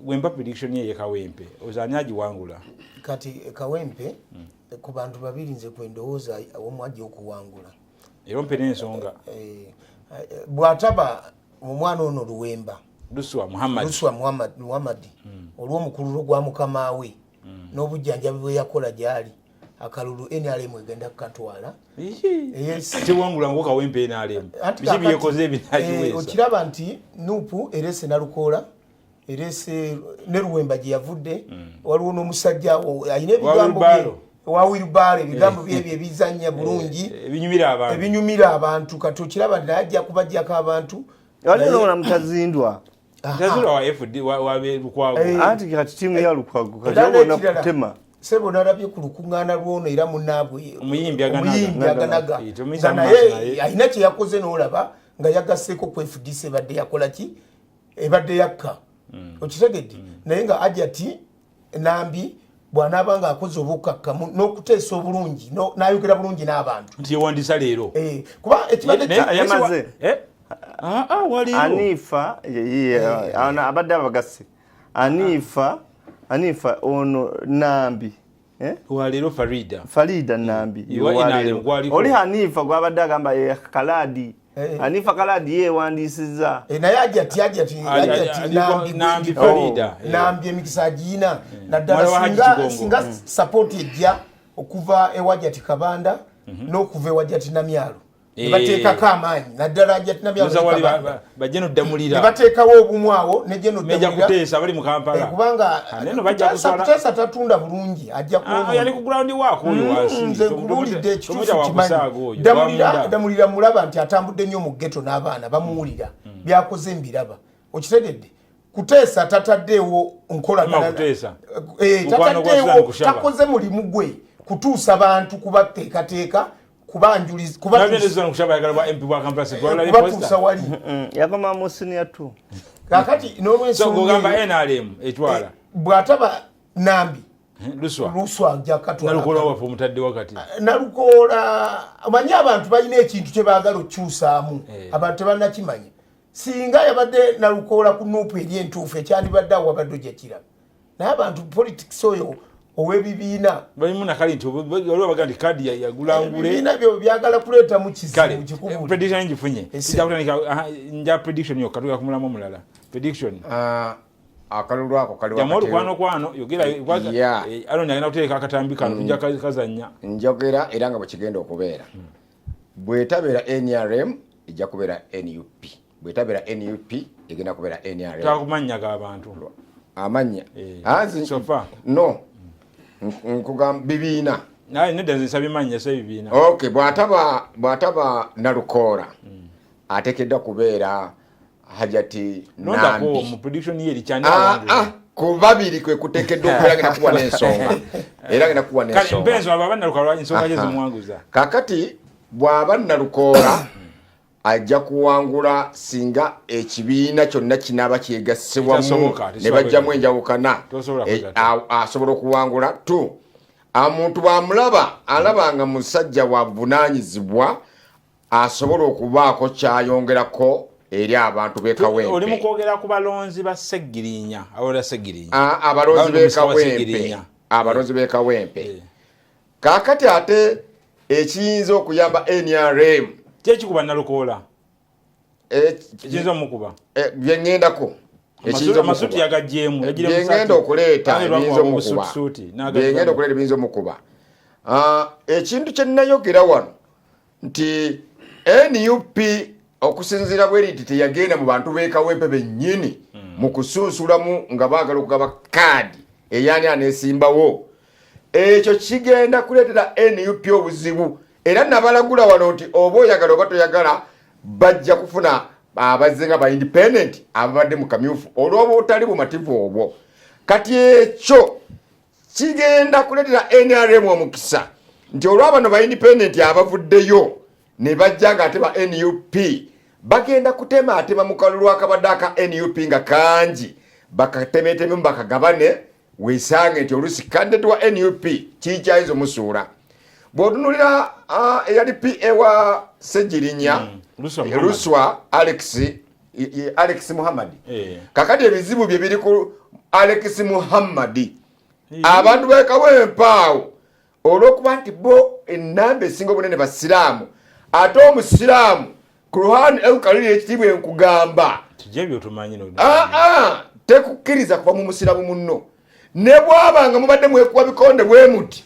wemba prediction ye Kawempe ozanyaji wangula kati Kawempe ku bantu babiri nze kwendowooza omwaji okuwangula ero mpene ensonga bwataba omwana ono Luwemba Luswa Muhammad olw'omukululo gwa mukama we n'obujjanjabi bwe yakola gyali akalulu NRM egenda kukatwala tiwangula ngo Kawempe NRM bikibi yekoze binajiweza okiraba nti nupu erese nalukola erese ne Luwemba gye yavudde waliwo n'omusajja ayina ebigambo wa Wilbaro ebigambo bye bizanya bulungi ebinyumira abantu kati okiraba nti ajja kubajjako abantu waliwo na mutazindwa wa FD wa Lukwago anti kati timu ya Lukwago kati na kutema sebo narabye ku lukungana lwono era munabwe omuyimbi aganaga naye ayina kye yakoze n'olaba nga yagaseko ku FDC badde yakola ki ebadde yakka okitegedde naye nga ajati Nambi bw'anaabanga akoze obukakkamu n'okuteesa obulungi n'ayogera bulungi n'abantu nti yewandisa leero kuba ekibadde yamaze waliwo Anifa abadde abagase Anifa ono Nambi walero Farida Nambi oli Hanifa gwabadde agamba Kaladi Anifa Kaladi yewandisiza naye ajati Nambi Farida Nambi emikisa agiina naddala singa support ejja okuva ewajati Kabanda n'okuva ewajati Namyalo bateekako amaanyi naddala ajati Namyalo bajeno damulira bateekawo obumwawo nejeno damulira kuteesa bali mu Kampala kubanga neno bajja kusala kutesa tatunda bulungi ajja kuona yali ku ground wako oyo wasi nze kululidde ekituufu kimanyi damulira mulaba nti atambudde nnyo mu ghetto n'abaana bamuwulira byakoze mbiraba okitegedde kuteesa tataddeewo nkolagana tataddeewo takoze mulimu gwe kutuusa bantu kubateekateeka kubatuusa wali yakoma musinia tu kakati n'olwensonga NRM etwala bw'ataba Nambi Luswa ajja katwala nalukola wafu omutadde wakati nalukola amanyi abantu balina ekintu kye baagala okukyusaamu abantu tebannakimanya singa yabadde nalukola ku nuupu eri entuufu ekyandibadde awo wabadde ojakira naye abantu politics oyo owebibiina balimu nakali nti waliwo baga nti kadi yagulangule ebibiina byo byagala kuleeta mu kizibu kikubu prediction ngifunye nja prediction yokka tuga kumulamu omulala prediction akalulu ako kali wakati kwano yogera aloni agenda kuteeka akatambi kano tujja kazanya njogera era nga bwe kigenda okubeera bwetabeera NRM ejja kubeera NUP bwetabeera NUP egenda kubeera NRM takumanyaga abantu amanya sofa no nkugamba bibiina naye nedda nze nsabimanya se bibiina okay bwataba Nalukola ateekeddwa kubeera Hajati Nambi mu prediction ye likyani ku babiri kwe kuteekeddwa okubeera ngenda kuwa n'ensonga era ngenda kuwa n'ensonga mpenzi aba Nalukola ensonga ye zimwanguza kakati bw'aba Nalukola ajja kuwangula singa ekibiina kyonna kinaaba kyegassebwamu ne bajjamu enjawukana asobola okuwangula tu omuntu bw'amulaba alaba nga musajja wa buvunaanyizibwa asobola okubaako kyayongerako eri abantu b'e Kawempe oli mu kwogera ku balonzi ba Seggirinya abalonzi b'e Kawempe kaakati ate ekiyinza okuyamba NRM kyekikuba Nalukola ekiyinza mukuba byengendako amasuti yagajjeemu byengenda okuleeta ebiyinza omukuba ekintu kye nnayogera wano nti NUP okusinziira bweriti teyagenda mu bantu b'e Kawempe bennyini mu kusunsulamu nga baagala okugaba kaadi eyani aneesimbawo ekyo kigenda kuleetera NUP obuzibu era nabalagula wano nti oba oyagala oba toyagala bajja kufuna abazze nga ba independent ababadde mu kamyufu olw'oba otali bumativu obwo kati ekyo kigenda kuleetera NRM omukisa nti olw'abano ba independent abavuddeyo ne bajja nga ate ba NUP bagenda kutematema mu kalulu akabadde aka NUP nga kangi bakatemetemu bakagabane weesange nti olusi candidate wa NUP kikyayinza omusuula bw'otunulira eyali PA wa Seggirinya Luswa Alex Muhammad kakati ebizibu bye biri ku Alex Muhammad abantu bekawempaawo olwokuba nti bo ennamba esinga obunene basiraamu ate omusiraamu Quran eukaliri ekitibwa enkugamba tekukkiriza kuva mu musiraamu munno ne bwabanga mubadde mwekuwa bikonde bwe muti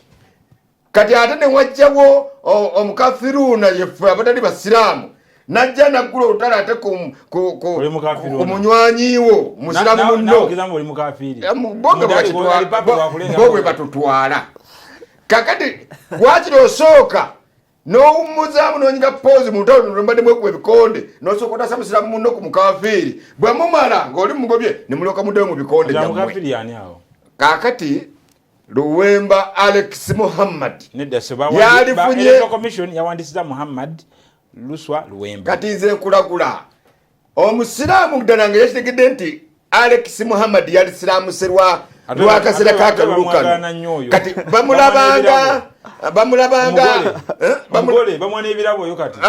kati ate ne wajjawo omukafiruuna yefe abatali basiraamu najja naggula olutala ate ku munywanyiwo musiraamu munno bogwe batutwala kakati wakiri osooka n'owummuzaamu n'onyinga poozi mu ntalo mbadde mwekuwa ebikonde n'osooka otasa musiraamu munno ku mukafiiri bwe mumala ng'oli mugobye ne mulyoka muddeyo mu bikonde gyammwe kakati Luwemba Alex Muhammad yalifunye commission yawandisiza Muhammad Luswa Luwemba kati nze nkulagula omusiraamu ddala yakitegedde nti Alex Muhammad yali siraamu serwa lwakaseera kakalulukano kati bamulabanga bamwana ebirabo yo kati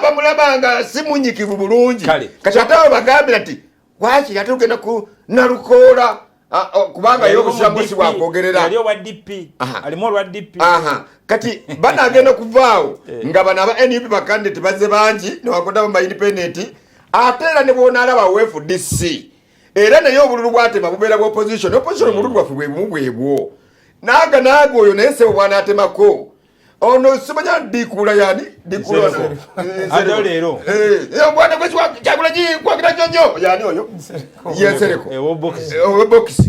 bamulabanga simunyikivu bulungi kati ate abo bagambira nti waki ate tugenda ku Nalukoola kubanga yo kushamusi bwakogerera alimo olwa DP kati banagenda kuvaawo nga bano aba NUP bakandidate bazze bangi newakonda bamba independent ate era ne bwonaalaba FDC era naye obululu bwatema bubeera bwa opposition obululu bwaffe bwebwo naaga oyo naye sebo bwanaatemako ono simanya dikula yani dikula ado lero bwana kwakula kwagira nyonyo yani oyo yesereko box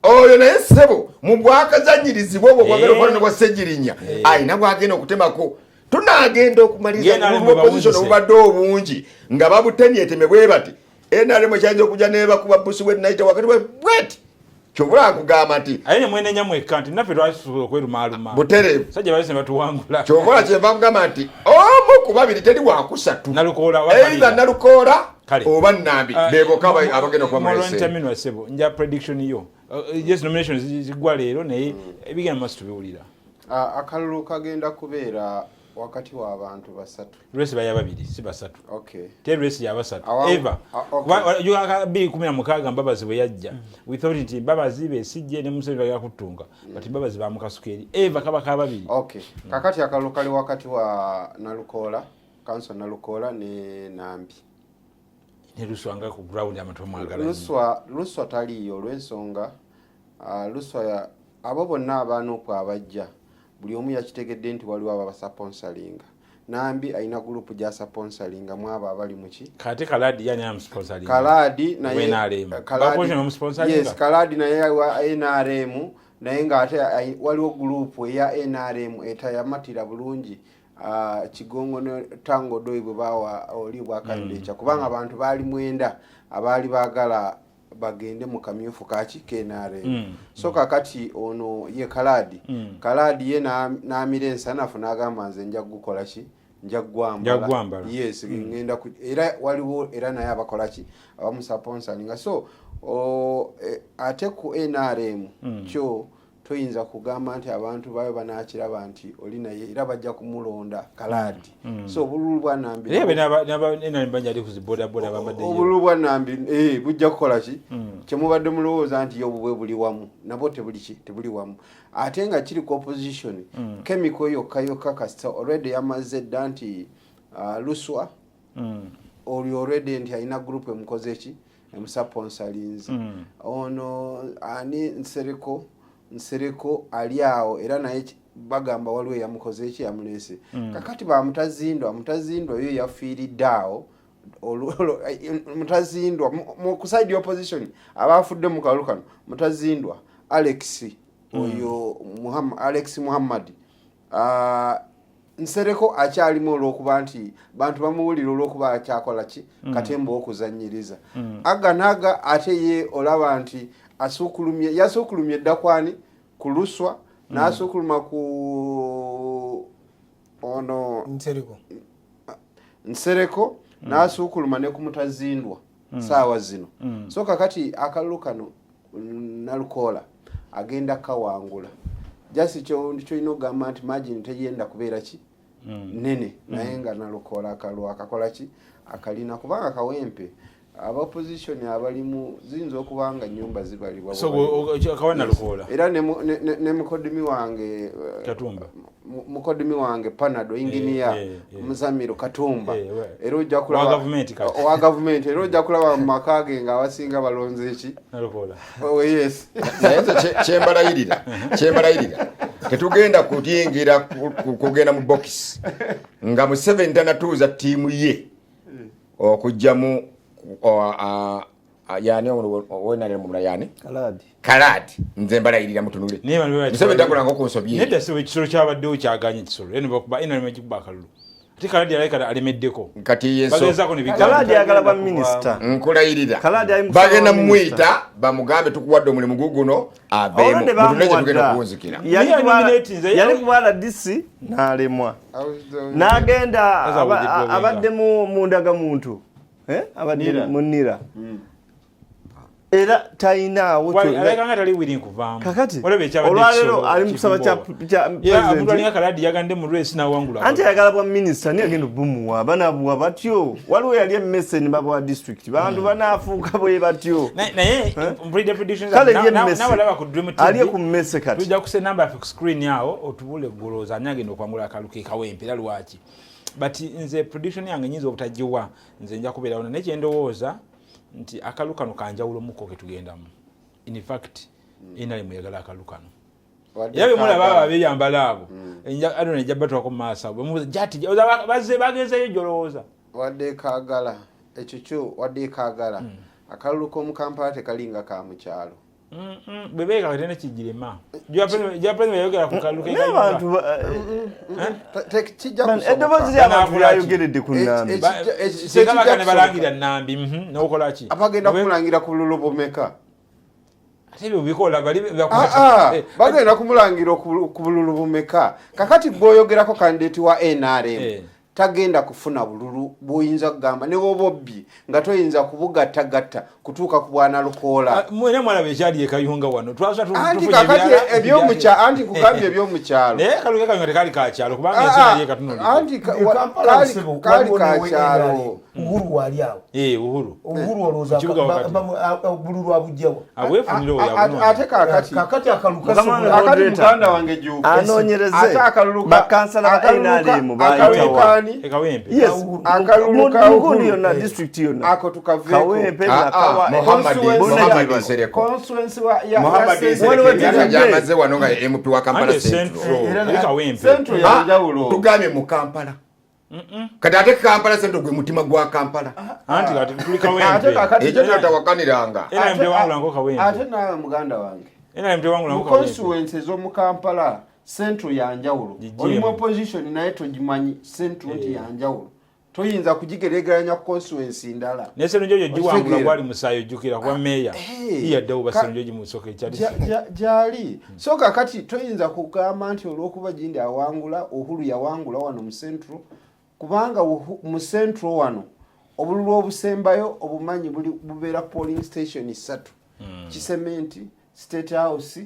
oyo naye sebo mu bwakazanyirizibwa obwo kwagala okwana bwa sejirinya ayina bwagenda okutemako tunagenda okumaliza opposition obubadde obungi nga babutemyeteme bwe bati NRM kyanza okujja nebakuba busi we night wakati bweti kyobula kugamba nti ayine mwene nyamwe kanti naffe twasuubula okwerumaaluma butere sajja balese batuwangula kyokola kyeva kugamba nti omu ku babiri teri wakusatu either Nalukoola oba Nambi beboka abagenda okuba mulese sebo nja prediction yo yes nominations zigwa leero naye ebigenda maaso tubiwulira akalulu kagenda kubeera wakati wa abantu basatu race baya babiri si basatu okay te race ya basatu eva you aka be 16 Mbabazi bwe yajja we thought it Mbabazi be sijje ne musebe ya kutunga but Mbabazi ba mukasukeri eva kaba babiri okay kakati akalulu kali wakati wa Nalukoola council Nalukoola ne Nambi ne Luswa nga ku ground amatu mwagala Luswa taliyo olw'ensonga Luswa ya abo bonna abantu kwa abajja buli omu yakitegedde nti waliwo abasponsoringa Nambi aina group ja sponsoringa mwaba abali muki kate Kaladi yani am sponsoring Kaladi na Kaladi am sponsoring yes Kaladi na NRM naye nga ate waliwo group ya NRM etayamatira bulungi Kigongo ne Tango Doibo bawa oli bwa kandidature kubanga abantu bali mwenda abali bagala bagende mu kamyufu kaki kenare so kakati ono ye Kaladi ye na mirensa nafuna agamba nze nja gukola ki nja gwambala yes ngenda era waliwo era naye abakola ki abamu sponsoring so ate ku NRM kyo toyinza kugamba nti abantu bayo banakiraba nti oli naye era bajja kumulonda Kaladi so obululu bwa Nambi ebe naba banja ali kuziboda boda bambadde obululu bwa Nambi bujja kukola ki kyemubadde mulowooza nti yobwe buli wamu nabo tebuli wamu ate nga kiri ku opposition chemical yokka kasita already yamaze dda nti Luswa oli already nti ayina group emukoze ki emusponsorings ono ani Nsereko ali awo era naye bagamba waliwo yamukoze eki yamulese kakati ba mutazindwa yo yafiiridde awo mutazindwa mu kuside opposition abafudde mu kalukano mutazindwa Alex oyo Alex Muhammad Nsereko akyalimu olw'okuba nti bantu bamuwulira olw'okuba akyakola ki katembo okuzanyiriza aganaga ate ye olaba nti yasukulumye dakwani ku Luswa nasukuluma ku ono Nsereko nasukuluma ne ku Mutazindwa saawa zino so kakati akalulu kano Nalukoola agenda kawangula just kyo inogamba nti margin teyenda kubeera ki nene naye nga Nalukoola akakola ki akalina kubanga kawempe opposition abalimu ziyinza okubanga nyumba zibalibwa kawana lukola era ne mukodimi wange Katumba mukodimi wange Panado engineer Muzamiro Katumba era ojja kulaba wa government era ojja kulaba makage nga abasinga balonze eki lukola yes kyembalayirira tetugenda kutiyingira kugenda mu box nga mu 7 tanatuuza tiimu ye okujjamu yani wonale mumula yani kaladi nze mbalayirira mutunule musebe ndakulanga okunsobye neda siwe kisolo kyabaddewo kyaganye kisolo eno bakuba ina limejikuba akalulu ati kaladi alayika alimeddeko kati yeso bagezako ne bigamba kaladi agala ba minister nkulayirira kaladi bagenda mwita bamugambe tukuwadde omulimu guguno abeemu mutunule gye tugenda kuwunzikira yali kubala DC nalemwa nagenda abadde mu ndaga muntu abadde munira era taina alekanga tali wili nkuvaamu olwalero ali mukusaba kya omuntu alinga kaladi yagande mu race nawangula anti ayagala bwa minister niye agenda bumuwa banabuwa batyo waliwo yali emmeseni baba district bantu banaafuuka bwe batyo naye aliye ku mmese kati tujja kuse namba yafe ku screen yawo otubule goloza ani agenda okwangula akaluke kawempe era lwaki but nze prediction yange nyinza obutagiwa nze nja kubeerawo nekyendowooza nti akalukano kanjawulo muko ke tugendamu in fact inali muyagala akalukano yabe mulaba babiri ambalaabo enja adone jabatwa ko masa bwe jati bazze bagenzeyo jolooza wadde kaagala ekyo wadde kaagala akaluko mu Kampala tekalinga ka mu kyalo bebeka katene kijirema japene yogera ku kaluke n'abantu kijja kusoboka edobozi y'abantu yayogeredde ku Nambi sekaba kane balangira Nambi n'okola ki abagenda kumulangira ku bululu bumeka ate bikola bali bagenda kumulangira ku bululu bumeka kakati gwoyogerako candidate wa NRM tagenda kufuna bululu buyinza kugamba ne bobobbi nga toyinza kubugattagatta kutuuka ku bwana Lukola mwene mwana bekyali ekayunga wano twasa anti kakati ebyomukyalo anti kugambye ebyomukyalo naye kaluke kanyote kali kakyalo kubanga ensina ye katunuli anti kali kakyalo uhuru wali awo uhuru olowooza bululu abujjawo abwefunire ate kakati akaluka muganda wange juuka anoonyereze bakansala ba NRM bayitawa ekawempe akalulu yonna district yonna ako tukaveeko kawempe yamaze wano nga MP wa Kampala Central yanjawulo tugambye mu Kampala kati ate Kampala Central gwe mutima gwa Kampala anti kati tuli kawempe ekyo kyatawakaniranga ate nawe muganda wange constituency z'omu Kampala Central yanjawulo olimu opposition naye togimanyi Central nti yanjawulo toyinza kugigeregeranya constituency ndala nesenjojo jiwangula bwali musayo jukira kwa meya iyaddewo basenjoji musoka ekyali jali so kakati toyinza kugamba nti olwokuba gindi awangula Uhuru yawangula wano mu Central kubanga mu Central wano obululu obusembayo obumanyi bubeera polling station 3 Kisementi State House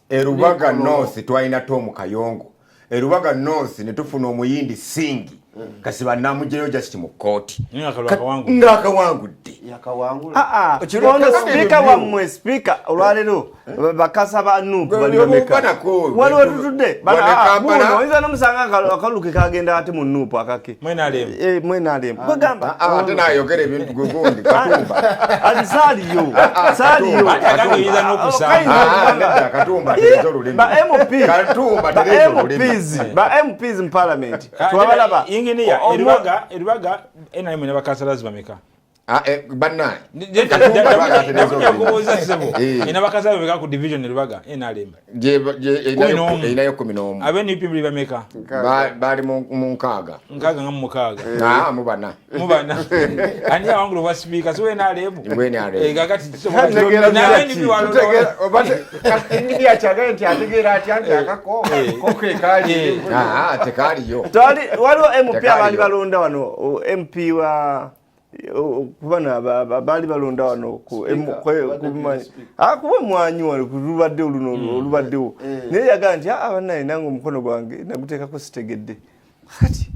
Erubaga North twalina Tom Kayongo Erubaga North ne tufuna omuyindi Singi kasiba namujeyo just mu court ngakawangudde yakawangula ono speaker wa mwe speaker olwalero bakasa ba nupu bali bameka waliwo tutudde bana iza nomusanga akaluke kagenda ate mu nupu akake mwena alemu bagamba ate nayogera ebintu gugundi Katumba alisaliyo akagiza nokusanga Katumba tezolulemi ba MPs in parliament twabalaba ingeniya eribaga NRM ne bakansalazi bameka banna ina bakansalazi bameka ku division eribaga NRM inayo 11 abe ni pimbili bameka bali mu nkaaga nga mukaaga mubana ani awangulo wa speaker so NRM kakati ingeniya chagenti ategera ati akako koke kali tekaliyo waliwo MP abali balonda wano MP wa kubana bali balonda wano kuba mwanyi wano kulubadde olubaddewo naye yagaa nti abanaye nange omukono gwange naguteekako sitegedde kati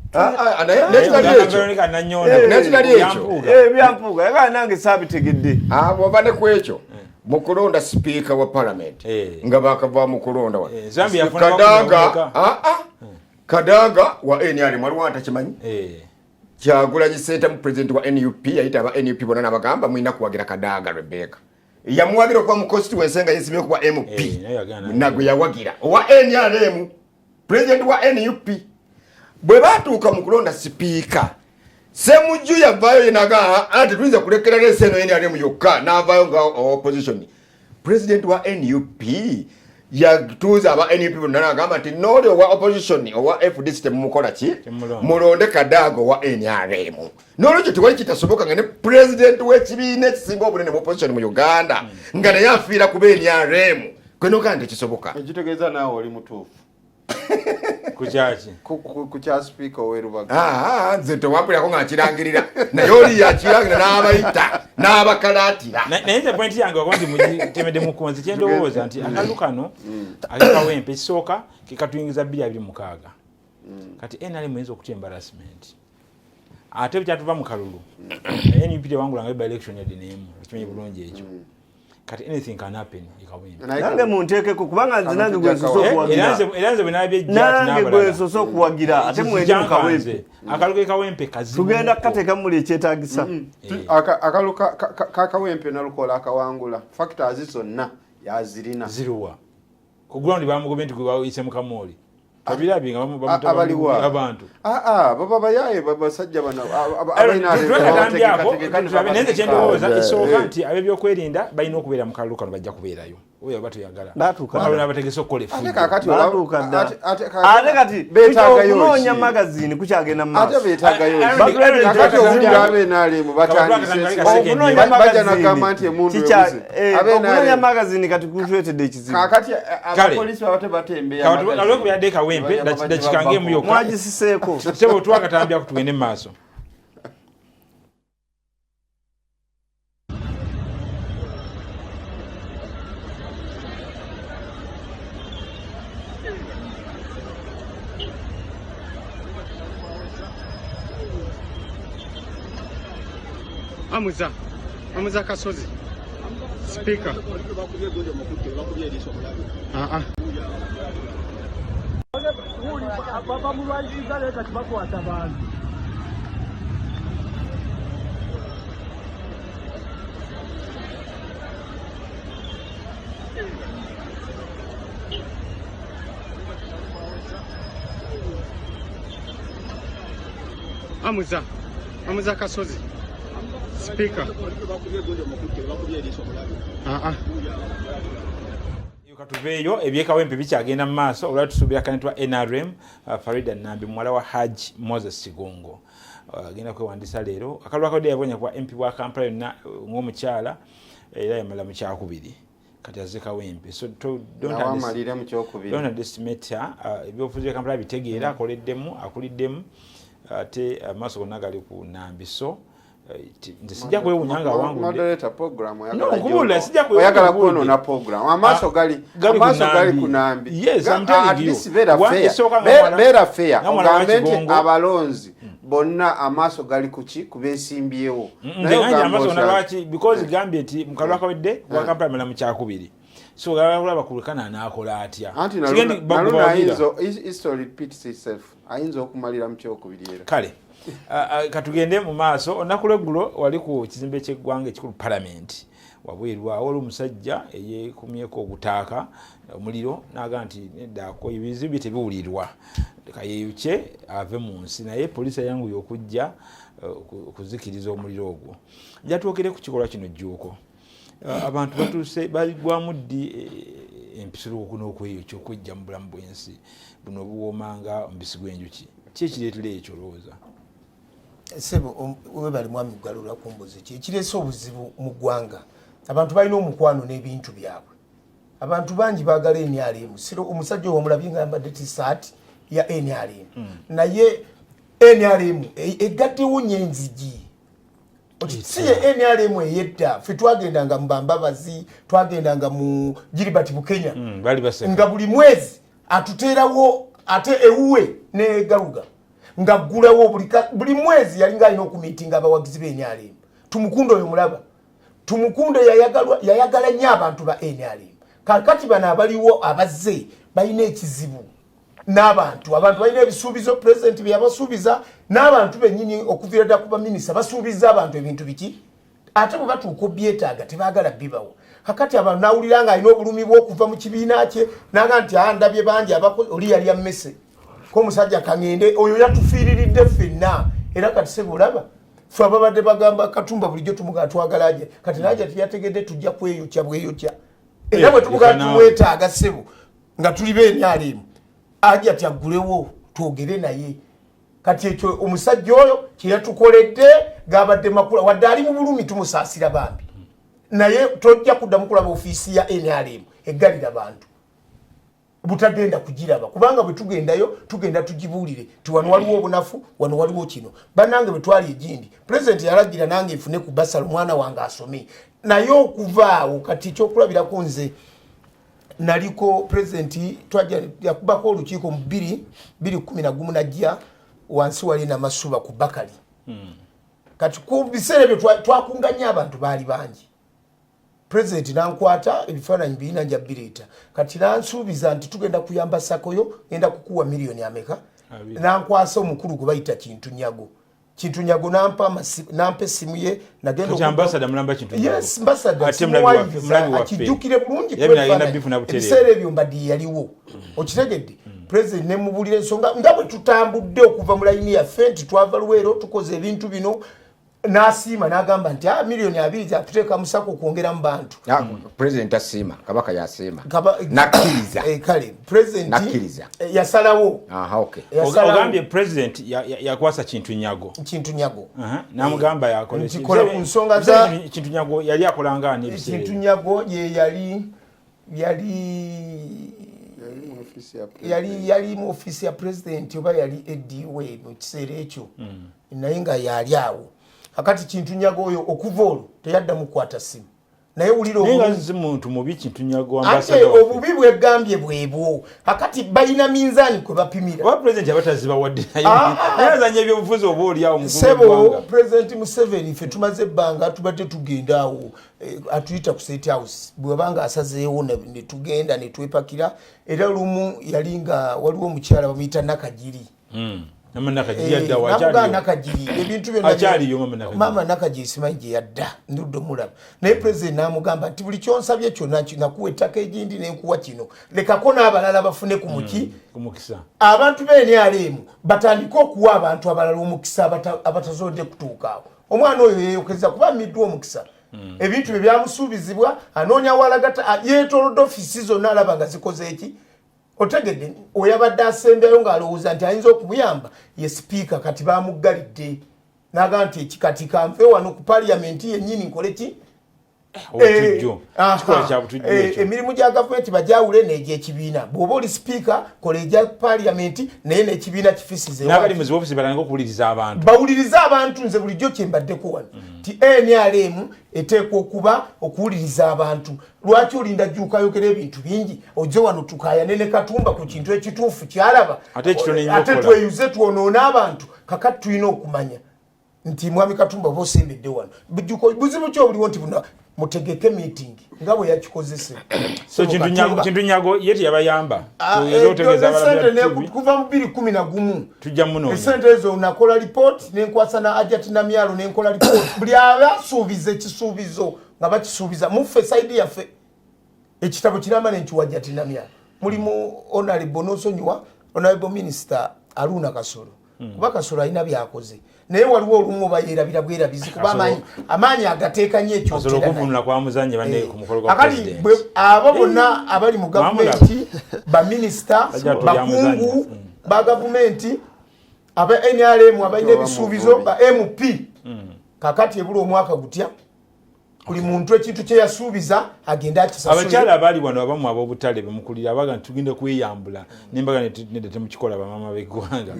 byampuuga yagaa nange saabitegedde bwova ne ku ekyo mu kulonda sipiika wa palamenti nga bakava mu kulonda Kadaga wa NRM waliwo atakimanyi Kyagulanyi Center mu president wa NUP yayita aba NUP bonna n'abagamba mwina kuwagira Kadaga Rebecca yamuwagira okuba mu constituency nga yesimye okuba MP nagwe yawagira owa NRM president wa NUP bwe batuuka mu kulonda sipiika Semujju yavaayo yenaga ati tuyinza kulekera lese eno NRM yokka n'avaayo nga opposition president wa NUP yatuuza aba NUP bonna n'agamba nti n'oli owa opposition owa FDC temukola ki mulonde Kadaga wa NRM n'olwekyo tewali kitasoboka nga ne president w'ekibiina ekisinga obunene mu opposition mu Uganda nga naye afiira kuba NRM kwenoga nti kisoboka ekitegeeza naawe oli mutuufu kukyaki kukya speaker werubaga nze tewapulako nga akirangirira naye oli yakirangirira n'abayita n'abakalaatira naye nze pointi yange wakuba nti mugitemedde mu kkunzi kyendowooza nti akalu kano akekawempe ekisooka kekatuyingiza 226 kati NRM eyinza okutya embarrassment ate kyatuva mu kalulu NUP tewangulanga by-election yadde n'emu ekimanyi bulungi ekyo kati anything can happen ikawempe nange munteekeko kubanga nze nange gwesoso okuwagira eranze bwenabye nange gwesoso okuwagira ate mwendi mu kawempe akalu kawempe kazibu tugenda kukateeka muli ekyetaagisa akalu kakawempe nalukola akawangula factors zonna yazirina ziruwa ku ground bamugobye nti gwe bayise mu kamooli abirabi nga abaliwa abantu baba bayaye basajja bano neze kyendowooza esooka nti ab'ebyokwerinda balina okubeera mu kalulu kano bajja kubeerayo oyo oba toyagala abategese okukola efujo ate kati okunoonya magazini kukyagenda mu maaso okunoonya magazini kati kutuletedde ekizibu alwekubadde kawempe dakikange mu yokka mwagisiseeko sebo twakatambya kutugende mu maaso Amuza Kasozi speaker baba mulwanyiza leta kibakwata bantu Amuza Kasozi speaker katuveeyo ebyekawempe bikyagenda mu maaso olwali tusuubira kanetwa NRM Farida Nambi muwala wa Haji Moses Sigongo agenda kwewandisa leero akalulu akadde yabonya kuba MP bwa Kampala yonna ng'omukyala era yamala mu kyakubiri kati azze kawempe so don't underestimate ebyobufuzi bya Kampala bitegeera akoleddemu akuliddemu ate amaaso gonna gali ku Nambi so nze sijja kwewunyanga wangu moderator program oyagala sijja oyagala kuno program amaaso gali ku Nambi yes I'm telling you beera fair government abalonzi bonna amaaso gali kuki kubesimbyewo naye amaaso nalwaki because gambye nti mukalulu akawedde wa Kampala mala mu kyakubiri so galaba kulukana anakola atya kigendi bagwa history repeats itself ayinza okumalira mu kyokubiri era kale katugende mu maaso onakuleggulo wali ku kizimbe ky'eggwanga ekikulu parliament wabwerwa wali omusajja eyekumyeko ogutaaka omuliro naga nti neddako ebizibu tebiwulirwa kayeyuke ave mu nsi naye poliisi yanguye okujja okuzikiriza omuliro ogwo njatuukire ku kikolwa kino jjuuko abantu batuuse baligwamu ddi empisulukuku n'okweyokya okujja mu bulamu bw'ensi buno obuwoomanga omubisi gw'enjuki ki ekireetera ekyo olowooza sebo webali mwami kugalula kumbuzi kireese obuzibu mu ggwanga abantu balina omukwano n'ebintu byabwe abantu bangi baagala NRM siro omusajja owamulabye nga yambadde tisaati ya NRM naye NRM egaddewo nyenzigi siye NRM eyedda ffe twagendanga mu Bambabazi twagendanga mu Gilbert Bukenya nga buli mwezi atuteerawo ate ewuwe ne Galuga nga ggulawo buli mwezi yalinga alina okumiitinga abawagizi b'NRM. Tumukunde oyo mulaba. Tumukunde yayagala nnyo abantu ba NRM. Kakati bano abaliwo abazze balina ekizibu n'abantu balina ebisuubizo president bye yabasuubiza n'abantu bennyini okuviira ddala ku baminisita basuubiza abantu ebintu biki ate bwe batuuka obyetaaga tebaagala bibawo. Kakati abantu nawulira nga alina obulumi bw'okuva mu kibiina kye naga nti ndabye bangi abakozi oli yali ammese ko omusajja Kangende oyo yatufiiriridde ffenna era kati sebe olaba ffe ababadde bagamba Katumba bulijjo tumugaa twagalaje kati naja teyategedde tujja kweyokya bweyokya era bwe tumugaa tumwetaaga ssebo nga tuli b'NRM ajja tyaggulewo twogere naye kati ekyo omusajja oyo kyeyatukoledde gabadde makula wadde ali mu bulumi tumusaasira bambi naye tojja kuddamu kulaba ofiisi ya NRM eggalira bantu butagenda kugiraba kubanga bwe tugendayo tugenda tugibuulire ti wano waliwo obunafu wano waliwo kino bannange bwe twali egindi pulezidenti yalagira nange nfune ku basala omwana wange asome naye okuvaawo kati ekyokulabirako nze naliko pulezidenti yakubako olukiiko mu 2011 najja wansi wali namasuba ku Bakali kati ku biseera ebyo twakunganya abantu baali bangi pulezidenti nankwata ebifaananyi birina nja bireeta kati nansuubiza nti tugenda kuyamba sakoyo ngenda kukuwa miliyoni ameka nankwasa omukulu gwe bayita Kintu Nyago nampa essimu ye nagenda ambassador mulamba Kintu Nyago. Yes, ambassador akijjukire bulungi ebiseera ebyo mbadde yaliwo okitegedde pulezidenti nemubulira ensonga nga bwe tutambudde okuva mu layini yaffe nti twava Luweero tukoze ebintu bino n'asiima n'agamba nti miliyoni 2 zatuteeka musako kwongera mu bantu. President asiima kabaka yasiima nakkiriza kale president yasalawo. Okay. Ogambye president yakwasa Kintu Nyago n'amugamba yakole ku nsonga za Kintu Nyago yali akolanga n'ebiseera. Kintu Nyago ye yali mu office ya president oba yali ediwe mu kiseera ekyo naye nga yali awo. Akati Kintu Nyago oyo okuva olwo teyaddamu kukwata simu naye wulira muntu mubi Kintu Nyago ambassador ate obubi bwegambye bwebwo akati balina minzaani kwe bapimira wa president abataziba wadde yazanye ebyobufuzi oba oli awo mukulu sebo president Museveni ffe tumaze ebbanga tubadde tugenda awo atuyita ku State House bwebanga asazeewo ne tugenda ne twepakira era lumu yali nga waliwo omukyala bamuyita Nakajiri Nakajiri ebintu byonna mama Nakajiri simanyi gye yadda ndudde mulaba naye president n'amugamba nti buli kyonsabye kyonna nakuwa ettaka egindi nenkuwa kino lekako n'abalala bafune ku mukisa abantu b'NRM batandike okuwa abantu abalala omukisa abatazodde kutuukaawo omwana oyo yeeyokeza kuba amiddwa omukisa ebintu bye byamusuubizibwa anoonya walagata yeetolodde ofiisi zonna alaba nga zikoze eki otegedde oyabadde asembyayo ng'alowooza nti ayinza okumuyamba ye sipiika kati bamuggalidde naga nti ekikati kanve wano ku paliamenti yennyini nkole ki emirimu gya gavumenti bajawule n'egyekibiina bw'oba oli sipiika kola egya paliamenti naye n'ekibiina bawuliriza abantu nze bulijjo kyembaddeko wano ti NRM eteekwa okuba okuwuliriza abantu lwaki olinda jjuukayogera ebintu bingi ojje wano tukayane ne Katumba ku kintu ekituufu kyalaba ate tweyuze twonoona abantu kakati tulina okumanya nti mwami Katumba oba osembedde wano buzibu ki obuliwo nti buno mutegeke meeting nga bwe yakikozese Kintu Nyago yeti yabayamba kuva mu 2011 tujja muno esente ezo nakola report nenkwasa na Ajat Namyalo nenkola report buli abasuubiza ekisuubizo nga bakisuubiza muffe side yaffe ekitabo kiramba nenkiwa Ajat Namyalo mulimu honorable nosonyiwa honorable minister Aruna Kasolo kuba Kasolo alina byakoze naye waliwo olumu bayerabira bwerabizi kuba amaanyi agateeka nnyo ekyoakati abo bonna abali mu gavumenti baminisita bakungu ba gavumenti aba NRM abalina ebisuubizo ba MP kakati ebula omwaka gutya buli muntu ekintu kye yasuubiza agenda akisasula. Abakyala abali wano abamu ab'obutale bamukulira abaga ntugenda kweyambula nembaga nedda temukikola bamama b'eggwanga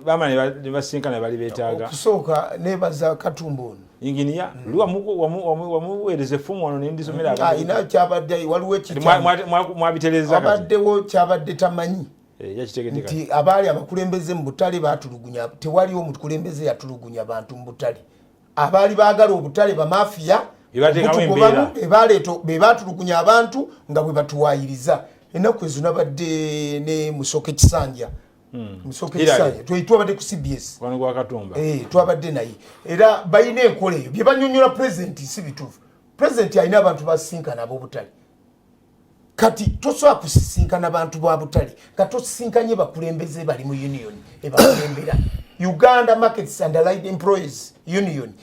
bama ne basinkana bali beetaaga okusooka nebaza Katumba ono inginiya wamuweereza effumu wano nendisomera ina kyabadde waliwo mwabitereza abaddewo kyabadde tamanyi nti abaali abakulembeze mu butale batulugunya tewaliwo omukulembeze yatulugunya abantu mu butale abaali baagala obutale bamafiya bebatulugunya abantu nga bwe batuwayiriza ennaku ezo nabadde ne Musoke Kisanja twabadde ku CBS twabadde naye era balina enkola eyo bye banyonyola pulezidenti si bituufu pulezidenti alina abantu basinkana ab'obutale kati tosobola kusisinkana abantu bwa butale nga tosisinkanye bakulembeze bali mu union ebakulembera Uganda Markets and Allied Employees Union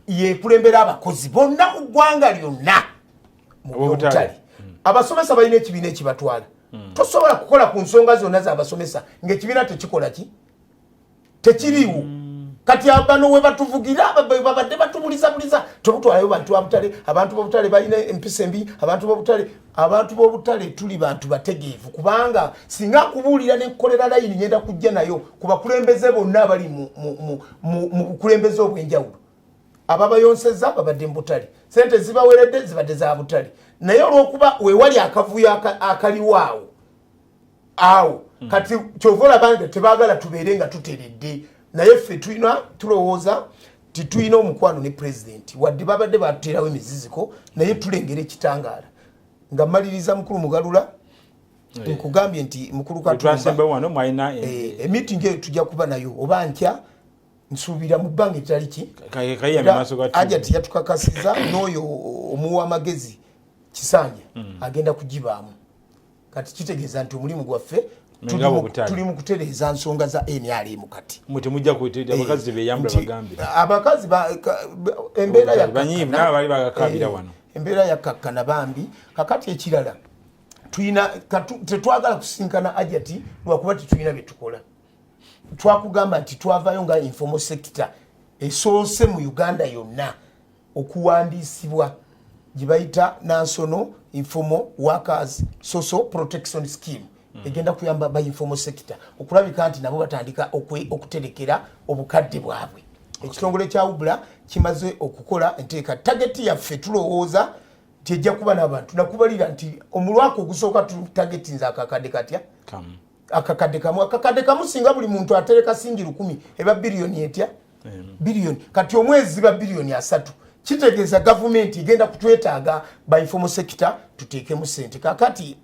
yekulembera abakozi bonna mu ggwanga lyonna mu butale abasomesa balina ekibiina ekibatwala tosobola kukola ku nsonga zonna z'abasomesa ng'ekibiina tekikola ki tekiriwo kati abano we batuvugira babadde batubuliza tobutwalayo bantu babutale abantu b'obutale balina empisa embi abantu b'obutale tuli bantu bategeevu kubanga singa kubuulira n'enkolera layini ngenda kujja nayo ku bakulembeze bonna abali mu bukulembeze obw'enjawulo ababayonseza babadde mu butale sente zibaweredde zibadde za butale naye olw'okuba wewali akavuyo akaliwo awo kati kyova olaba tebaagala tubeere nga tuteredde naye ffe tulowooza titulina omukwano ne pulezidenti wadde babadde batuterawo emiziziko naye tulengera ekitangaala nga mmaliriza mukulu Mugalula nkugambye nti mukulu Katumba emitingi eyo tujja kuba nayo oba nkya nsuubira mu bbanga etali ki Ajati yatukakasiza n'oyo omuwa amagezi Kisanja agenda kugibaamu kati kitegeeza nti omulimu gwaffe tuli mu kutereeza nsonga za NRM kati mujja kuyita abakazi beyambula bagambe abakazi embeera embeera yakkakkana bambi kakati ekirala tetwagala kusinkana Ajati lwakuba tetulina bye tukola twakugamba nti twavayo nga informal sector esoose mu Uganda yonna okuwandiisibwa gibayita National Informal Workers Social Protection Scheme egenda kuyamba ba informal sector okulabika nti nabo batandika okuterekera obukadde bwabwe ekitongole kya Ubula kimaze okukola enteeka target yaffe tulowooza tejja kuba n'abantu nakubalira nti omulwako ogusooka targetinza akakadde katya akakadde kamu singa buli muntu atereka singi 10 eba biliyoni etya biliyoni kati omwezi ba biliyoni 3 kitegeeza gavumenti igenda kutwetaaga ba informal sector tuteekemu sente kakati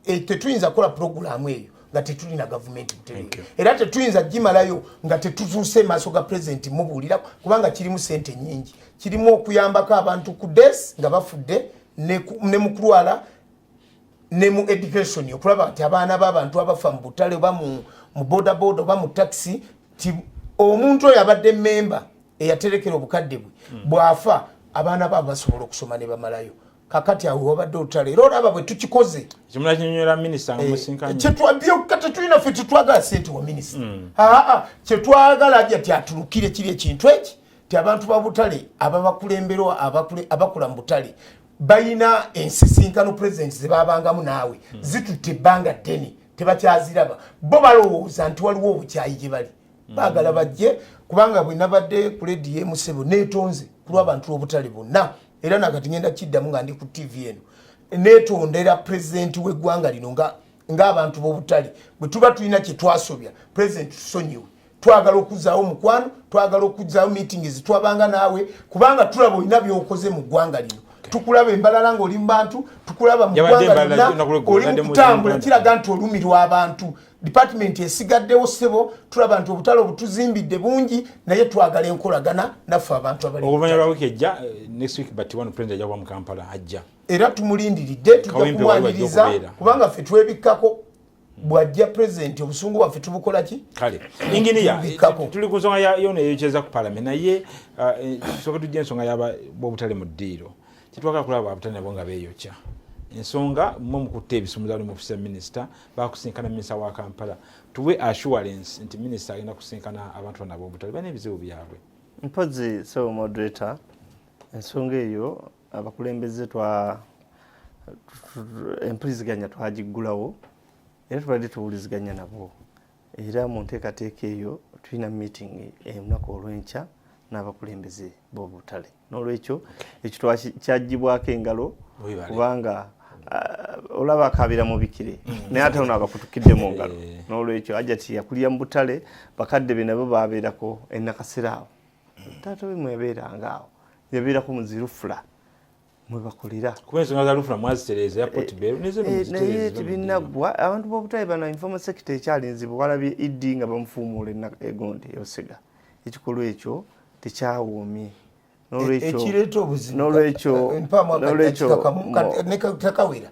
tetuyinza kukola programu eyo nga tetulina gavumenti butereke era tetuyinza gimalayo nga tetuzuuse maaso ga pulezidenti mubuulira kubanga kirimu sente nyingi kirimu okuyambako abantu ku des nga bafudde ne mu kulwala ne mu education okulaba nti abaana b'abantu abafa mu butale oba mu bodaboda oba mu taxi ti omuntu oyo abadde memba eyaterekera obukadde bwe bwafa abaana babo basobola okusoma ne bamalayo kakati awo wabadde olutale era olaba bwe tukikoze kimula kinyonyola minisita nga musinkanye kati tulina ffe tetwagala sente wa minisita kyetwagala Ajati atulukire kiri ekintu eki ti abantu babutale ababakulemberwa abakula mu butale bayina ensisinkano pulezidenti zebabangamu naawe zitutte ebbanga ddene tebakyaziraba bo balowooza nti waliwo obukyayi gye bali baagala bajje kubanga bwe nabadde ku lediyo emusebo neetonze ku lw'abantu b'obutale bonna era nakati ngenda kiddamu nga ndi ku TV eno neetondera pulezidenti w'eggwanga lino ng'abantu b'obutale bwe tuba tulina kye twasobya pulezidenti tusonyiwe twagala okuzzaawo omukwano twagala okuzzaawo meetings twabanga naawe kubanga tulaba olina by'okoze mu ggwanga lino tukulaba embalala ng'oli mu bantu tukulaba mu ggwanga lonna oli mu kutambula kiraga nti olumirwa abantu department esigaddewo sebo tulaba nti obutale obutuzimbidde bungi naye twagala enkolagana naffe abantu abalioluvannyuma lwa wiiki ejja next week but one president ajja kuba mu Kampala ajja era tumulindiridde tujja kumwaniriza kubanga ffe twebikkako bwajja pulezidenti obusungu bwaffe tubukola ki kale inginiya tuli ku nsonga yona eyokyeza ku palamenti naye soka tujja ensonga y'obutale mu ddiiro kitwagala kulaba abutale nabo nga beeyokya ensonga mwe mukutte ebisumuluzo ali mu ofisi ya minisita bakusinkana minisita wa Kampala tuwe assurance nti minisita agenda kusinkana abantu bonna ab'obutale balina ebizibu byabwe mpozi so moderator ensonga eyo abakulembeze empuliziganya twagiggulawo era tubadde tuwuliziganya nabo era mu nteekateeka eyo tulina meeting olunaku olw'enkya n'abakulembeze b'obutale n'olwekyo ekyo kyagibwako engalo kubanga olaba kabira mu bikire naye ate ono abakutukidde mu ngalo n'olwekyo Hajati yakulira mu Butale bakadde be nabo babeerako ennakasera awo taata we mwebeeranga awo yabeerako muzirufula mwe bakolera kuba ensonga za lufula mwazitereza airport bero naye tebinaggwa abantu b'Obutale bano informal sector ekyalinzibwa walabye Idi nga bamufuumuula egonde Yosega ekikolwa ekyo tekyawoomye ekireeta obuzibutakawera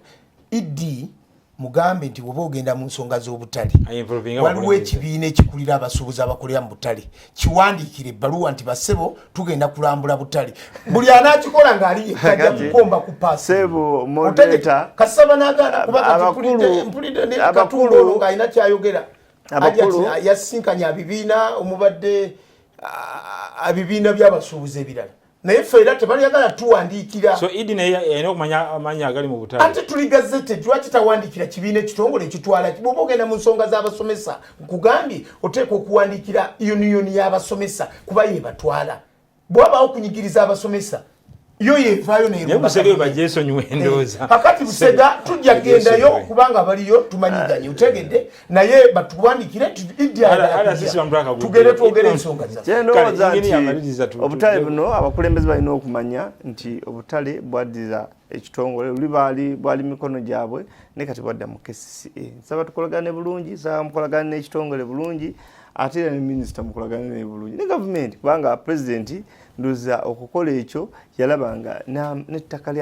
Idi mugambe nti woba ogenda mu nsonga z'obutale waliwo ekibiina ekikulira abasuubuzi abakolera mu Butale kiwandiikira ebbaluwa nti basebo tugenda kulambula Butale buli anakikola ng'ali yekajja kukomba ku paasi kasaba n'agaana kubanga mpulidde Katumba ono ng'alina kyayogera yasinkanya abibiina omubadde abibiina by'abasuubuzi ebirala naye ffe era tebalyagala tuwandiikira so Idi naye yalina okumanya amannya agali mu Butale ate tuli gazete lwaki tawandiikira kibiina ekitongole ekitwala bw'oba ogenda mu nsonga z'abasomesa nkugambye oteeka okuwandiikira yuniyoni y'abasomesa kuba ye batwala bw'abaawo okunyigiriza abasomesa yo yevaayo kakati Busega tujja gendayo kubanga baliyo tumanyiganye utegedde naye batuwandikire tugere twogere ensonga zaffe Obutale buno abakulembeze balina okumanya nti Obutale bwaddiza ekitongole luli bwali mikono gyabwe ne kati bwadda mu KCCA nsaba tukolagane bulungi nsaba mukolagane n'ekitongole bulungi ate era ne minisita mukolagane ne bulungi ne gavumenti kubanga pulezidenti nduza okukola ekyo yalabanga n'ettaka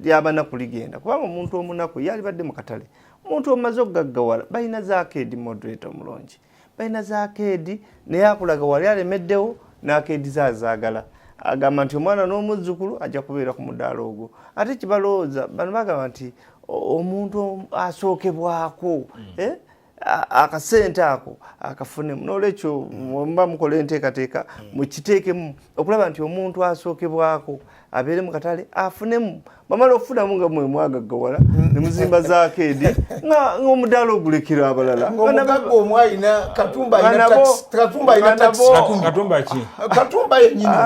ly'abanaku ligenda kubanga omuntu omunaku yali badde mu katale omuntu omaze okugaggawala balina zaakeedi moderator omulungi balina zaakeedi naye akulagawala yalemeddewo n'akeedi zazaagala agamba nti omwana n'omuzzukulu ajja kubeera ku mudaala ogwo ate kibalowooza bano bagamba nti omuntu asookebwako akasente ako akafunemu n'olwekyo mba mukola enteekateeka mukiteekemu okulaba nti omuntu asookebwako abeere mu katale afunemu bamala okufunamu nga mwe mwagaggawala ne muzimba zaakeedi ng'omudaala ogulekera abalala Katumba yenyini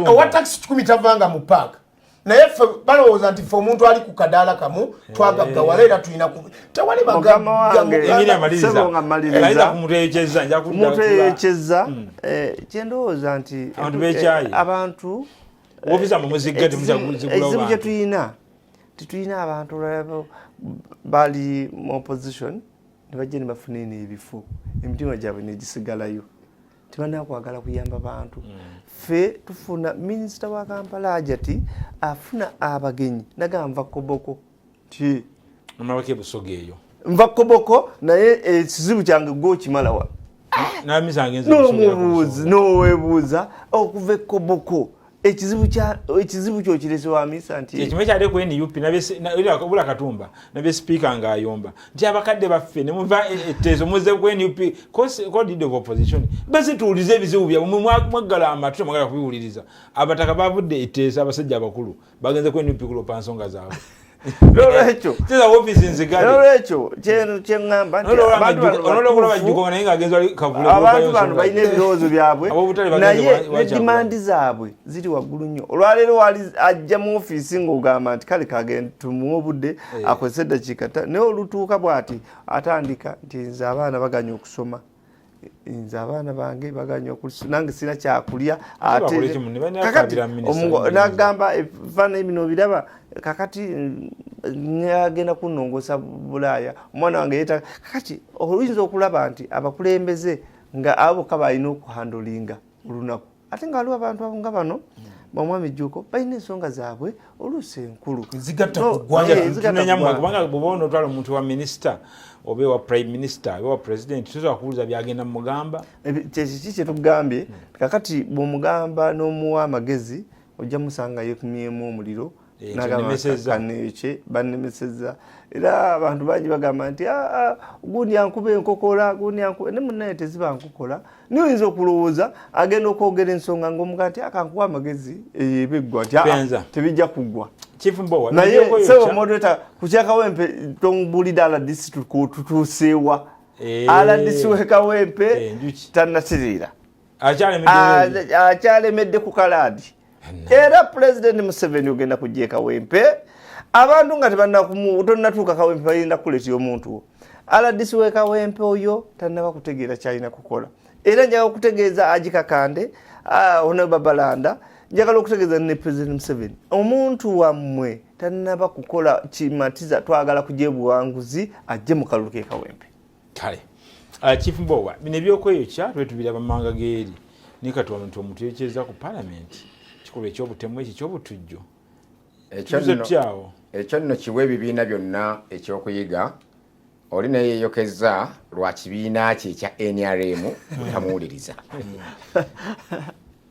owa taxi 10 tavanga mu paaka naye ffe balowooza nti ffe omuntu ali ku kadaala kamu twagaggawala era tulina tewali omuntu eyekyezza kyendowooza nti abantu ekizibu kye tulina titulina abantu bali mu opposition ne bajja ne bafuna eno ebifo emitima gyabwe negisigalayo tebanakwagala kuyamba bantu ffe tufuna minisita wa Kampala Hajati afuna abagenyi naga nva koboko ti amabake busoga eyo nva koboko naye ekizibu kyange gwokimalawa n'owebuuza okuva ekoboko ekizibu kyokirese wa misa nti ekimwe kyali ku NUP nabula Katumba nabe speaker ng'ayomba nti abakadde baffe ne muva etteezo muze ku NUP code of opposition basi tuulize ebizibu byabwe mwaggala amatu mwagala kubiwuliriza abataka bavudde etteezo abasajja abakulu bagenze ku NUP kulopa nsonga zaabwe Lolekyo teza office nzigale lolekyo kyengamba nti abantu bano balina ebirowoozo byabwe naye ne dimandi zaabwe ziri waggulu nnyo olwaleero wali ajja mu ofiisi ng'ogamba nti kale kagenda tumuwe obudde akozesa eddakiika naye olutuuka bw'ati atandika nti nze abaana baganya okusoma nze abaana bange baganya okusoma nange sina kyakulya ate nagamba ebifaananyi bino biraba kakati ngagenda kunongosa Bulaaya omwana wange yeta kakati oyinza okulaba nti abakulembeze nga abo kabalina okuhandolinga olunaku ate nga waliwo abantu nga bano bamwami Jjuuko balina ensonga zaabwe oluusi enkulu kubanga bw'oba otwala omuntu wa minisita oba wa prime minister oba wa president tusobola kubuuza byagenda mugamba kiki kyetugambye kakati bw'omugamba n'omuwa amagezi ojja musanga yekumyemu omuliro nagakaneke banemeseza era abantu bangi bagamba nti gundi ankuba enkokola gundi ankuba ne munnaye teziba nkokola niyo oyinza okulowooza agenda okwogera ensonga ng'omuga nti akankuwa amagezi ebeggwa nti tebijja kuggwa naye sebo moderator kukyakawempe tomubulira aladisi tutuuseewa aladisi wekawempe tannatereera akyalemedde ku kalaadi era President Museveni ogenda kujja Kawempe abantu nga tonnatuuka Kawempe bayinda kuleetera omuntu aladisi we Kawempe oyo tannaba kutegeera kyalina kukola era njagala okutegeeza agikakande ono Babalanda njagala okutegeeza ne President Museveni omuntu wammwe tannaba kukola kimatiza twagala kujja buwanguzi ajje mu kalulu ke Kawempe kale Chief Mbowa bino ebyokweyokya twetubiraba manga geeri nikatwala nti omuntu yekyeza ku parliament kikulu ekyobutemu ekyobutujjo ekyo nno kiwe ebibiina byonna ekyokuyiga oli neyeyokeza lwa kibiina kye ekya NRM butamuwuliriza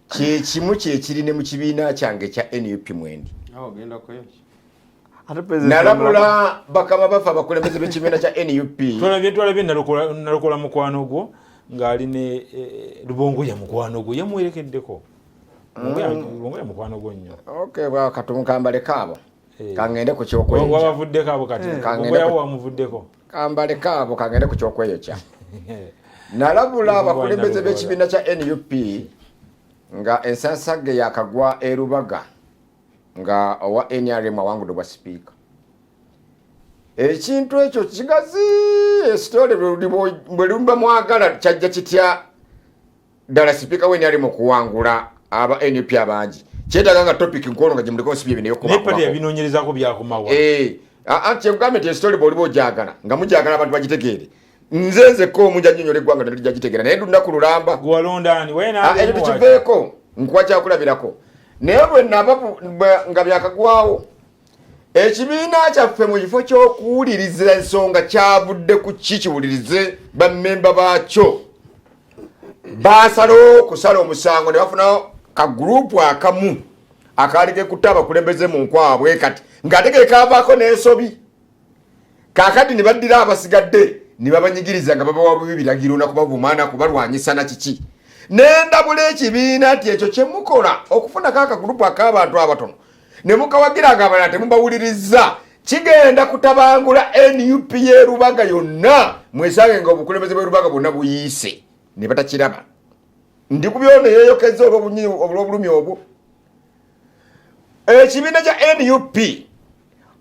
kyekimu kyekiri ne mu kibiina kyange ekya NUP mwendi nalabula bakama bafa abakulembeze b'ekibiina kya NUP twalabye nalokola mukwano gwo ng'ali ne Lubongoya mukwano gwo yamuwerekeddeko Lubongoya mukwano gwo nnyo kambale kaabo kangende ku kyokweyo wabavuddeko abo kati Lubongoya wamuvuddeko kambale kaabo kangende ku kyokweyo nalabula abakulembeze b'ekibiina kya NUP nga ensasage yakagwa erubaga nga owa NRM awangudde bwa speaker ekintu ekyo kigazi story bwe lumba mwagala kyajja kitya ddala speaker we NRM okuwangula aba NUP abangi kyetaaga nga topic nkono nga gimuliko nsibye bino nepati yabinoonyerezako byakomawa anti government story bw'oliba ojagala nga mujagala abantu bagitegeere nzenze ko mujanyonyola eggwanga ne lijagitegeera naye lunaku lulamba gwalondani ekyo tukiveeko nkuba kyakulabirako naye bwe naba nga byakagwawo ekibiina kyaffe mu kifo ky'okuwuliriza ensonga kyavudde ku kiwulirize bammemba baakyo baasalawo okusala omusango ne bafuna kagurupu akamu akaali kekutte abakulembeze mu nkwabwe kati ng'ate ke kaavaako n'ensobi kaakati ne baddira abasigadde ne babanyigiriza nga babawa bubi biragiro na kubavumaana kubalwanyisa na kiki nendabula ekibiina nti ekyo kye mukola okufunako akagurupu ak'abantu abatono ne mukawagira nga abalala temubawuliriza kigenda kutabangula NUP y'erubaga yonna mwesange nga obukulembeze bw'erubaga bwonna buyiise ne batakiraba ndi ku byona yeeyokeza olw'obulumi obwo ekibiina kya NUP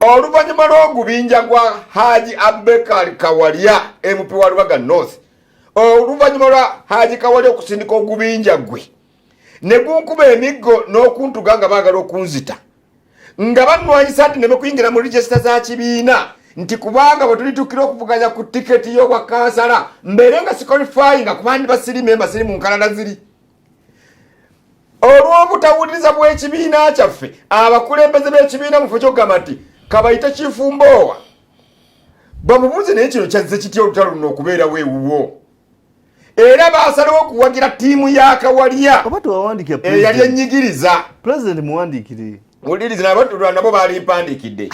oluvannyuma lw'ogubinja gwa Haji Abubakar Kawalya MP wa Rubaga North oluvannyuma lwa Haji Kawalya okusindika ogubinja gwe ne gunkuba emiggo n'okuntuga nga baagala okunzita nga bannwanyisa nti ne bakuyingira mu register za kibiina nti kubanga bwe tulitukira okuvuganya ku tiketi y'obwa kansala mbeere nga siqualifying nga kuba ndi basiri memba siri mu nkalala ziri olw'obutawuliriza bw'ekibiina kyaffe abakulembeze b'ekibiina mu kifo ky'okugamba nti kabayita Chief Mbowa bamubuuze naye kino kyazze kitya olutalo luno okubeerawo ewuwo era baasalawo okuwagira ttiimu ya Kawalya eyali ennyigiriza President muwandiikire owuliriza nabo baali mpandikidde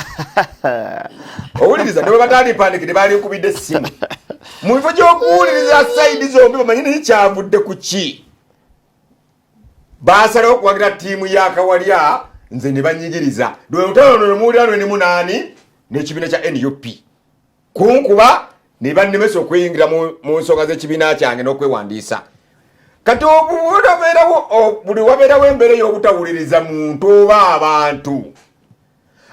owuliriza ne bwe bataali mpandikidde baali nkubidde essimu mu bifo gy'okuwuliriza sayidi zombi bamanyi naye kyavudde ku ki baasalawo okuwagira ttiimu ya Kawalya nze ne banyigiriza lwe lutalo luno muwulira lwe ne munaani n'ekibiina kya NUP kunkuba ne bannemesa okweyingira mu nsonga z'ekibiina kyange n'okwewandiisa kati buli wabeerawo embeera y'obutawuliriza muntu oba abantu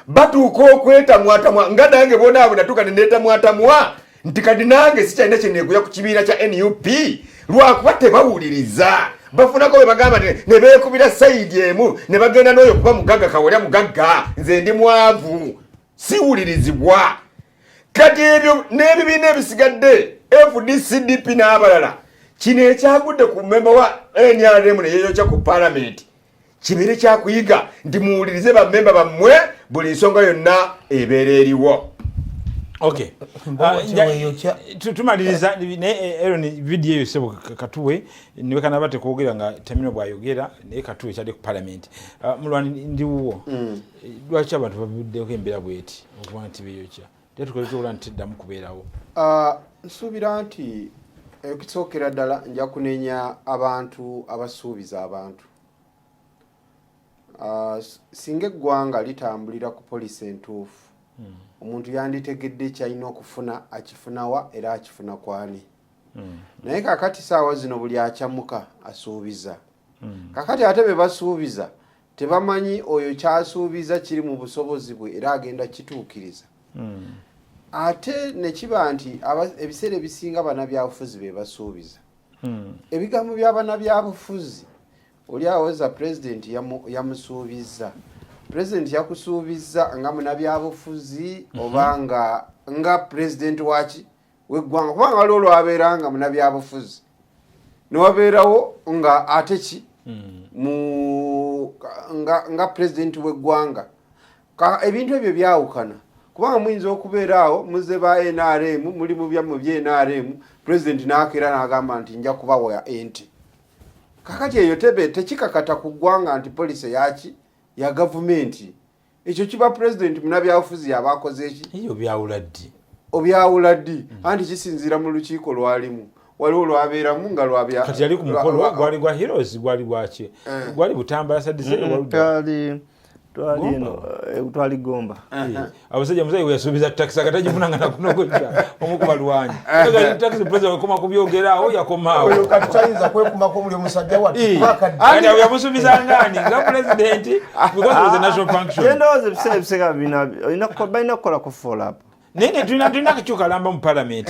batuuka okwetamwatamwa nga nange bonaabo natuuka ne neetamwatamwa nti kati nange sikyalina kye neeguya ku kibiina kya NUP lwakuba tebawuliriza bafunako bwe bagamba ne beekubira sayidi emu ne bagenda n'oyo kuba mugagga Kawalya mugagga nze ndi mwavu siwulirizibwa kati ebyo n'ebibiina ebisigadde FDC DP n'abalala kino ekyagudde ku mmemba wa NRM ne yeeyokya ku palamenti kibeere kyakuyiga nti muwulirize bammemba bammwe buli nsonga yonna ebeera eriwo okay tumaliriza ero ni video eyo sebo katuwe niwe kanaba tekwogera nga Temino bwayogera naye katuwe kyali ku parliament mulwani ndiwo lwaki abantu babuddeko embeera bweti okuba nti beyokya tetukoleza olwa nti ddamu kubeerawo nsuubira nti ekisookera ddala nja kunenya abantu abasuubiza abantu singa eggwanga litambulira ku poliisi entuufu omuntu yanditegedde kyalina okufuna akifunawa era akifuna kwani naye kakati saawa zino buli akyamuka asuubiza kakati ate be basuubiza tebamanyi oyo kyasuubiza kiri mu busobozi bwe era agenda kituukiriza ate nekiba nti ebiseera ebisinga bannabyabufuzi be basuubiza ebigambo by'abannabyabufuzi oli aweza pulezidenti yamusuubiza pulezidenti yakusuubiza nga munnabyabufuzi oba nga pulezidenti waki weggwanga kubanga waliwo olwabeera nga munnabyabufuzi newabeerawo nga ate ki nga pulezidenti weggwanga ebintu ebyo byawukana kubanga muyinza okubeera awo muze ba NRM muli mu byamu bye NRM pulezidenti n'akeera n'agamba nti nja kubawa ente kakati eyo tekikakata ku ggwanga nti polisi yaki ya gavumenti ekyo kiba pulezidenti munnabyabufuzi yabakoze eki eyo byawula ddi obyawula ddi anti kisinziira mu lukiiko lwalimu waliwo olwabeeramu nga kati yali ku mukolo gwali gwa heroes gwali gwaki gwali Butambala sadise twali Gomba abasajja muzayi yasuubiza takisi akatagifuna nga nakunogojja omukuba lwanyi takisi president wakoma kubyogerawo yakomaawo oyo kati tayinza kwekumako muli omusajja wati kati awo yamusuubiza ngani nga president because it was a national function kendowooza ebiseera ebisinga balina kukola ku follow up nene tulina kukyukalamba mu parliament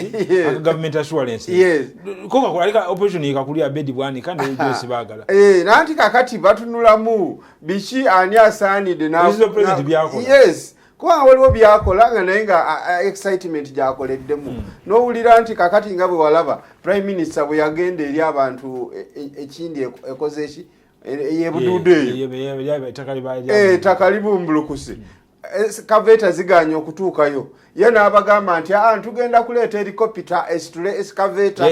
government assurance koka kulalika operation ikakulya bedi bwani kandi ejosi bagala nanti kakati batunulamu biki ani asaanide president byakola kubanga waliwo byakola nga naye nga excitement gyakoleddemu n'owulira nti kakati nga bwe walaba prime minister bwe yagenda eri abantu ekindi ekoze eki eyebuduudu eyo ettaka libumbulukuse kaveta ziganya okutuukayo ye n'abagamba nti tugenda kuleeta helicopter esitule excavator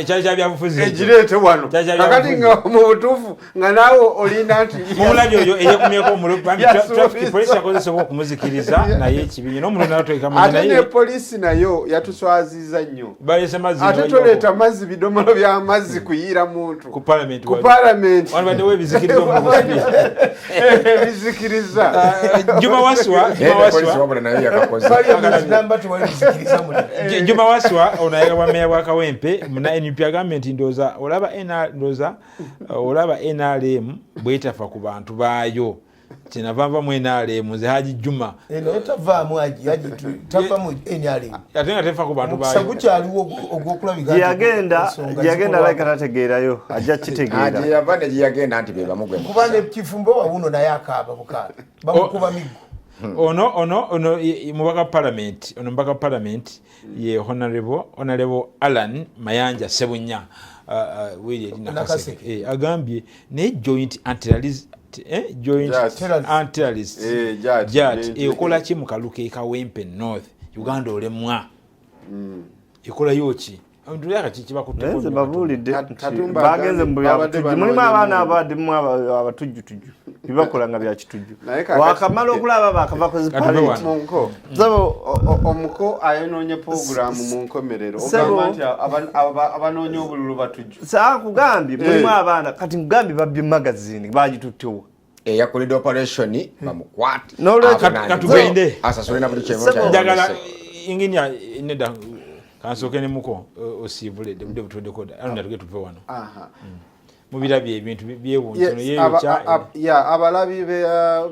egireete wano kakati nga mu butuufu nga naawe olina nti mumulabi oyo eyekumyeko poliisi yakozesebwa okumuzikiriza naye ekibinyi n'omuntu ate ne poliisi nayo yatuswaziza nnyo ate toleeta mazzi bidomolo by'amazzi kuyiira muntu ku palamenti ebizikiriza Juma Waswa onaega wa meya wa Kawempe muna NUP agambye ndoza olaba NRM bwetafa ku bantu baayo kinavamba mu NRM ze Haji Juma etavaamu haji tava mu NRM atenga tefa ku bantu baayo sabukyaliwo ogwokulabiga yagenda like nategeerayo ajja kitegeera yagenda nti be bamugwe kubanga ekifumbo wawuno naye akaaba bukaaba bamukuba migo ono mubaka parliament ye honorable Alan Mayanja Sebunya wili nakaseke agambye ne joint anti-terrorist ekola ki mu Kaluke Kawempe North Uganda olemwa ekola yoki ndulaka kikiba kutenze babulide bagenze mulimu abaana abadimu abatujjutuju bibakola nga bya kitujju wakamala okulaba bakava ku zipaleti munko omuko ayononye program mu nkomerero ogamba nti abanonye obululu batujju saa kugambye mulimu abaana kati ngambye babye magazine bagitutewa eyakoledde operation bamukwate katugende asasule na buli kyevo njagala inginya neda kansoke ne muko osivule de butode koda ano natuge tuve wano mubirabye ebintu byewunzo yeyo cha abalabi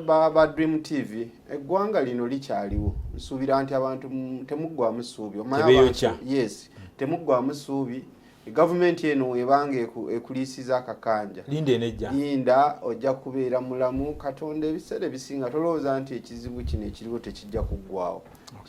ba Dream TV eggwanga lino likyaliwo nsubira nti abantu temuggwa musuubi yes temuggwa musuubi government eno ebanga ekulisiza akakanja linda ojja kubeera mulamu Katonda ebiseera bisinga tolowooza nti ekizibu kino ekiriwo tekijja kuggwawo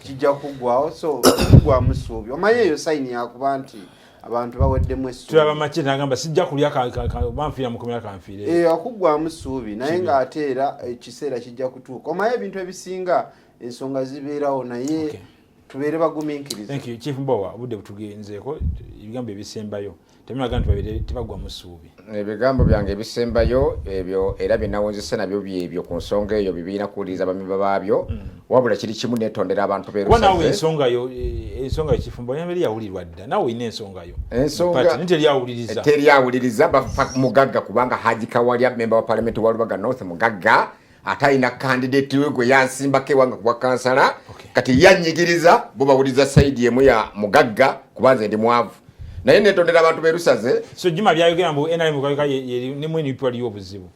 kijja kuggwawo so kuggwa musuubi omanyi eyo sayini yakuba nti abantu baweddemu essuubi tulaba makina agamba sijja kulya banfiira mukomera kanfiire akuggwa musuubi naye ng'ate era ekiseera kijja kutuuka omanyi ebintu ebisinga ensonga zibeerawo naye tubeere bagumiikiriza. Thank you Chief Mbowa budde butugenzeeko ebigambo ebisembayo temulaga nti babere tebagwa musuubi ebigambo byange ebisembayo ebyo era byenawonzesa nabyo byebyo ku nsonga eyo bibiina kuwuliriza bamemba baabyo wabula kiri kimu netondera abantu berusaze ensonga yo Chief Mbowa yambere yawulirwa dda nawe oyina ensongayo teryawuliriza bafa mugagga kubanga Haji Kawalya memba wa parliament wa Lubaga North mugagga ataina candidate we gwe yansimbake wanga kuwa kansala kati yanyigiriza bo bawuliza side yemu ya mugagga kubanze ndi mwavu naye netondera abantu berusaze so jima byayogera mbu NRM kwa ne mwini pali obuzibu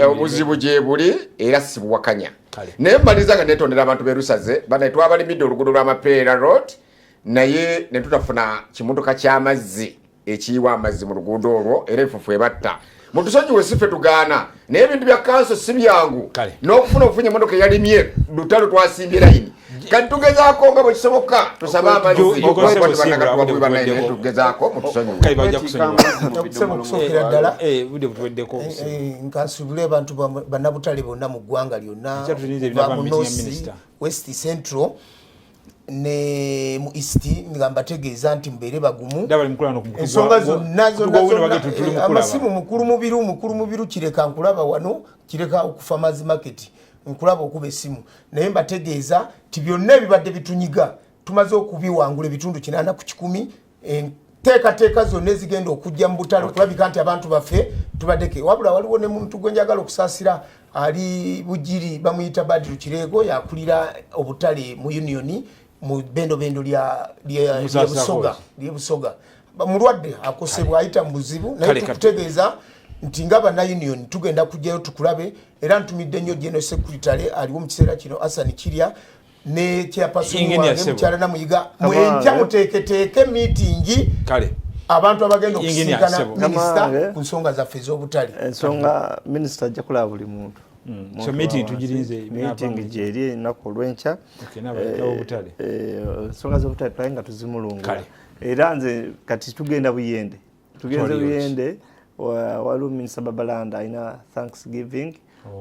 obuzibu gye buli era sibuwakanya naye mbaliza nga netondera abantu berusaze bana twabalimidde oluguudo lw'amapeera road naye ne tutafuna kimotoka ky'amazzi ekiyiwa amazzi mu luguudo olwo era efufu ebatta mutusonyiwe sife tugaana naye ebintu bya kanso si byangu n'okufuna obufunye emotoka eyalimye lutalo twasimbye layini kati tugezaako nga bwe kisoboka tusaba amazzi tugezaako mutusonyiweokusokera ddala nkansubule abantu bannabutale bonna mu ggwanga lyonna mu north west central ne mu east nga mbategeeza nti mbeere bagumu ensonga zonna amasimu mukulu mubiru kireka nkulaba wano kireka okufa mazi market nkulaba okuba essimu naye mbategeeza ti byonna ebibadde bitunyiga tumaze okubiwangula ebitundu 8 ku 100 enteekateeka zonna ezigenda okujja mu butale okulabika nti abantu baffe tubaddeke wabula waliwo ne muntu gwe njagala okusaasira ali Bugiri bamuyita Badru Kirego yakulira obutale mu unioni mu bendo lya Busoga mulwadde akosebwa ayita mu buzibu naye tukutegeeza nti ngaba na union tugenda kujjayo tukulabe era ntumidde nnyo General Secretary aliwo mu kiseera kino Hassan Kirya ne chairperson wa Mukyala na Muyiga mwenja muteeketeeke meeting abantu abagenda okusinkana minister ku nsonga zaffe ez'obutale ensonga minister ajja kulaba buli muntu so meeting tugirinze meeting jeri ennaku olw'enkya ensonga z'obutale tulaye nga tuzimulunga era nze kati tugenda Buyende waliwo minisita Babalanda alina Thanksgiving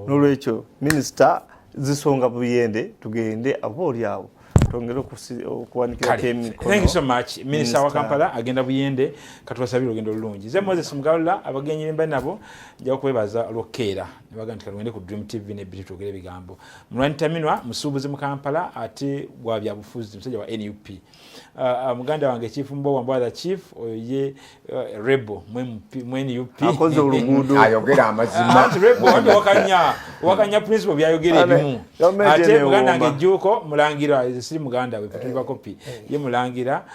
n'olwekyo minisita zisonga Buyende tugende abo olyawo tongera okuwanikira emikono. Thank you so much Minister wa Kampala agenda Buyende katubasabira ogendo lulungi ze Moses Mugawula abagenyi bemba nabo nja okwebaza Lokera nebaga nti kalwende ku Dream TV ne bitu togere bigambo mulwani taminwa musubuzi mu Kampala ate bwa bya bufuzi musajja wa NUP muganda wange chief mbo wambwa chief ye Rebo mwe NUP akoze oluguudo ayogera amazima Rebo wakanya principle byayogera ebimu ate muganda wange Juko mulangira siri muganda we tuliba kopi ye mulangira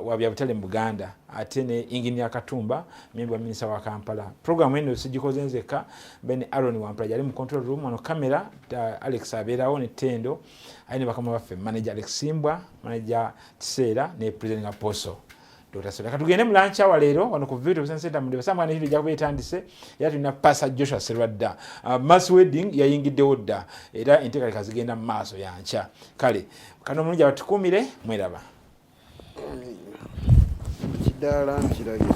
wa bya butale mu Buganda ate ne Engineer Katumba member minister wa Kampala program eno sijikozenzeka ben Aaron Wampala yali mu control room ono camera Alex Aberawo ne Tendo aine bakama baffe manager Alex Simbwa manager Tsera ne president Apostle Dr. Sola katugende mulancha wa lero wano ku video center mu basamba ne hili jakuba etandise yatu na Pastor Joshua Serwadda mass wedding yayingidde odda era enteka kazigenda maso yancha kale kano mulungi abatukumire mweraba kidala kirabye